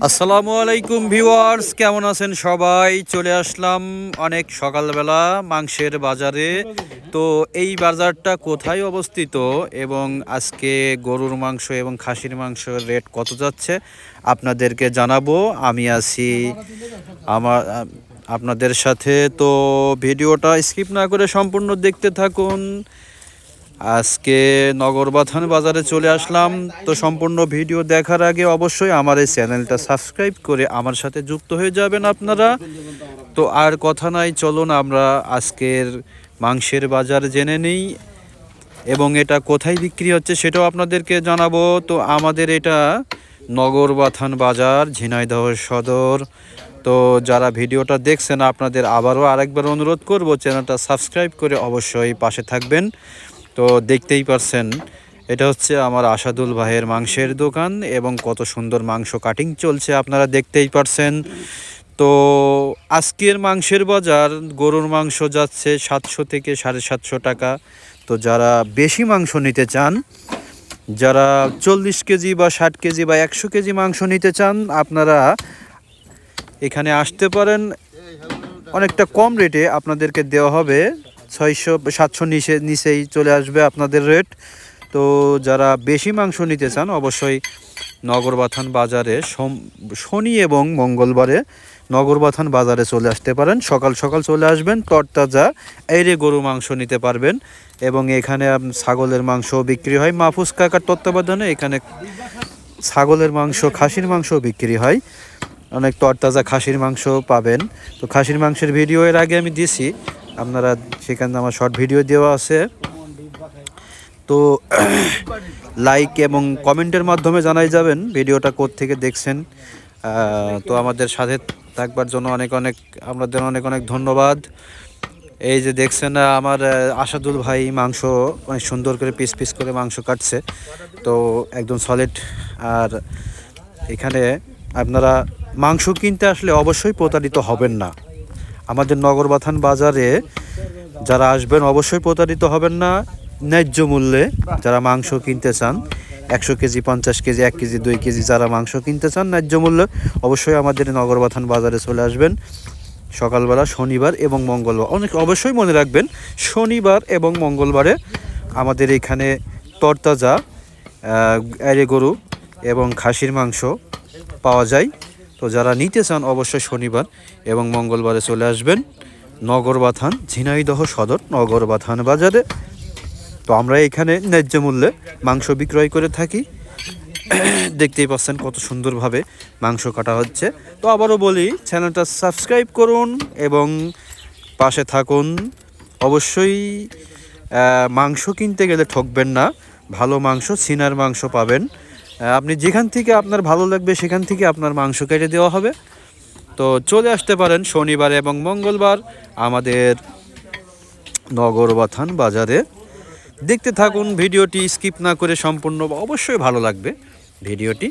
আসসালামু আলাইকুম ভিউয়ার্স, কেমন আছেন সবাই? চলে আসলাম অনেক সকালবেলা মাংসের বাজারে। তো এই বাজারটা কোথায় অবস্থিত এবং আজকে গরুর মাংস এবং খাসির মাংসের রেট কত যাচ্ছে আপনাদেরকে জানাবো। আমি আছি আপনাদের সাথে। তো ভিডিওটা স্কিপ না করে সম্পূর্ণ দেখতে থাকুন। আজকে নগরবাথান বাজারে চলে আসলাম। তো সম্পূর্ণ ভিডিও দেখার আগে অবশ্যই আমার এই চ্যানেলটা সাবস্ক্রাইব করে আমার সাথে যুক্ত হয়ে যাবেন আপনারা। তো আর কথা নাই, চলুন আমরা আজকের মাংসের বাজার জেনে নিই এবং এটা কোথায় বিক্রি হচ্ছে সেটাও আপনাদেরকে জানাবো। তো আমাদের এটা নগরবাথান বাজার, ঝিনাইদহ সদর। তো যারা ভিডিওটা দেখছেন আপনাদের আবারও আরেকবার অনুরোধ করব, চ্যানেলটা সাবস্ক্রাইব করে অবশ্যই পাশে থাকবেন। তো দেখতেই পারছেন এটা হচ্ছে আমার আসাদুল ভাইয়ের মাংসের দোকান এবং কত সুন্দর মাংস কাটিং চলছে আপনারা দেখতেই পারছেন। তো আজকের মাংসের বাজার, গরুর মাংস যাচ্ছে 700 থেকে 750 টাকা। তো যারা বেশি মাংস নিতে চান, যারা 40 কেজি বা 60 কেজি বা 100 কেজি মাংস নিতে চান, আপনারা এখানে আসতে পারেন। অনেকটা কম রেটে আপনাদেরকে দেওয়া হবে। 600-700 নিচেই চলে আসবে আপনাদের রেট। তো যারা বেশি মাংস নিতে চান অবশ্যই নগরবাথান বাজারে শনি এবং মঙ্গলবারে নগরবাথান বাজারে চলে আসতে পারেন। সকাল সকাল চলে আসবেন, তরতাজা এইরে গরু মাংস নিতে পারবেন। এবং এখানে ছাগলের মাংস বিক্রি হয় মাহফুজ কাকার তত্ত্বাবধানে। এখানে ছাগলের মাংস, খাসির মাংস বিক্রি হয়। অনেক তরতাজা খাসির মাংস পাবেন। তো খাসির মাংসের ভিডিও এর আগে আমি দিছি, আপনারা সেখানে আমার শর্ট ভিডিও দেওয়া আছে। তো লাইক এবং কমেন্টের মাধ্যমে জানাই যাবেন ভিডিওটা কোত্থেকে দেখছেন। তো আমাদের সাথে থাকবার জন্য অনেক অনেক আপনাদের অনেক অনেক ধন্যবাদ। এই যে দেখছেন আমার আসাদুল ভাই মাংস অনেক সুন্দর করে পিস পিস করে মাংস কাটছে। তো একদম সলিড। আর এখানে আপনারা মাংস কিনতে আসলে অবশ্যই প্রতারিত হবেন না। আমাদের নগরবাথান বাজারে যারা আসবেন অবশ্যই প্রতারিত হবেন না। ন্যায্য মূল্যে যারা মাংস কিনতে চান, 100 কেজি, 50 কেজি, 1 কেজি, 2 কেজি যারা মাংস কিনতে চান ন্যায্য মূল্যে, অবশ্যই আমাদের নগরবাথান বাজারে চলে আসবেন সকালবেলা শনিবার এবং মঙ্গলবার। অবশ্যই মনে রাখবেন, শনিবার এবং মঙ্গলবারে আমাদের এখানে তরতাজা এরে গরু এবং খাসির মাংস পাওয়া যায়। তো যারা নিতে চান অবশ্যই শনিবার এবং মঙ্গলবারে চলে আসবেন নগরবাথান, ঝিনাইদহ সদর নগরবাথান বাজারে। তো আমরা এখানে ন্যায্য মূল্যে মাংস বিক্রয় করে থাকি। দেখতেই পাচ্ছেন কত সুন্দরভাবে মাংস কাটা হচ্ছে। তো আবারও বলি, চ্যানেলটা সাবস্ক্রাইব করুন এবং পাশে থাকুন। অবশ্যই মাংস কিনতে গেলে ঠকবেন না। ভালো মাংস, সিনার মাংস পাবেন। আপনি যেখান থেকে আপনার ভালো লাগবে সেখান থেকে আপনার মাংস কেটে দেওয়া হবে। তো চলে আসতে পারেন শনিবার এবং মঙ্গলবার আমাদের নগরবাথান বাজারে। দেখতে থাকুন ভিডিওটি স্কিপ না করে সম্পূর্ণ, অবশ্যই ভালো লাগবে ভিডিওটি।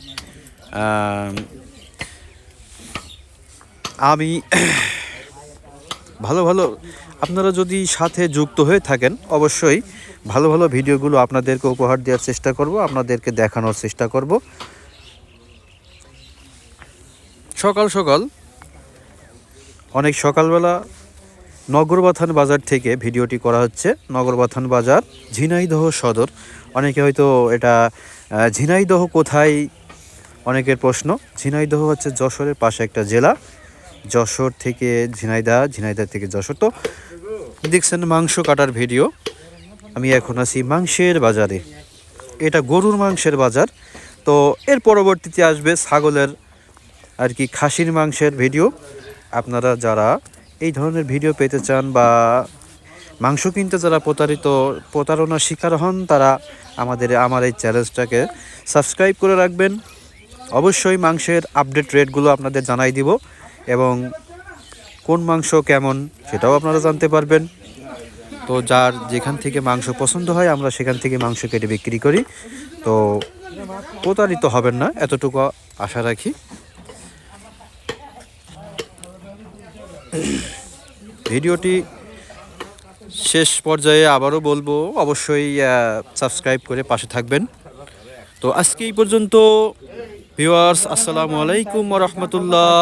আমি ভালো ভালো আপনারা যদি সাথে যুক্ত হয়ে থাকেন অবশ্যই ভালো ভালো ভিডিওগুলো আপনাদেরকে উপহার দেওয়ার চেষ্টা করব, আপনাদেরকে দেখানোর চেষ্টা করব। সকাল সকাল, অনেক সকালবেলা নগরবাথান বাজার থেকে ভিডিওটি করা হচ্ছে। নগরবাথান বাজার, ঝিনাইদহ সদর। অনেকে হয়তো এটা ঝিনাইদহ কোথায়, অনেকের প্রশ্ন। ঝিনাইদহ হচ্ছে যশোরের পাশে একটা জেলা। যশোর থেকে ঝিনাইদহ, ঝিনাইদহ থেকে যশোর। তো দেখছেন মাংস কাটার ভিডিও। আমি এখন আছি মাংসের বাজারে। এটা গরুর মাংসের বাজার। তো এর পরবর্তীতে আসবে ছাগলের আর কি খাসির মাংসের ভিডিও। আপনারা যারা এই ধরনের ভিডিও পেতে চান বা মাংস কিনতে যারা প্রতারণার শিকার হন, তারা আমার এই চ্যানেলটাকে সাবস্ক্রাইব করে রাখবেন। অবশ্যই মাংসের আপডেট রেটগুলো আপনাদের জানাই দিব এবং কোন মাংস কেমন সেটাও আপনারা জানতে পারবেন। তো যার যেখান থেকে মাংস পছন্দ হয় আমরা সেখান থেকে মাংস কেটে বিক্রি করি। তো প্রতারিত হবেন না, এতটুকু আশা রাখি। ভিডিওটি শেষ পর্যায়ে আবারও বলবো, অবশ্যই সাবস্ক্রাইব করে পাশে থাকবেন। তো আজকে এই পর্যন্ত। ভিউয়ার্স আসসালামু আলাইকুম ওয়া রাহমাতুল্লাহ।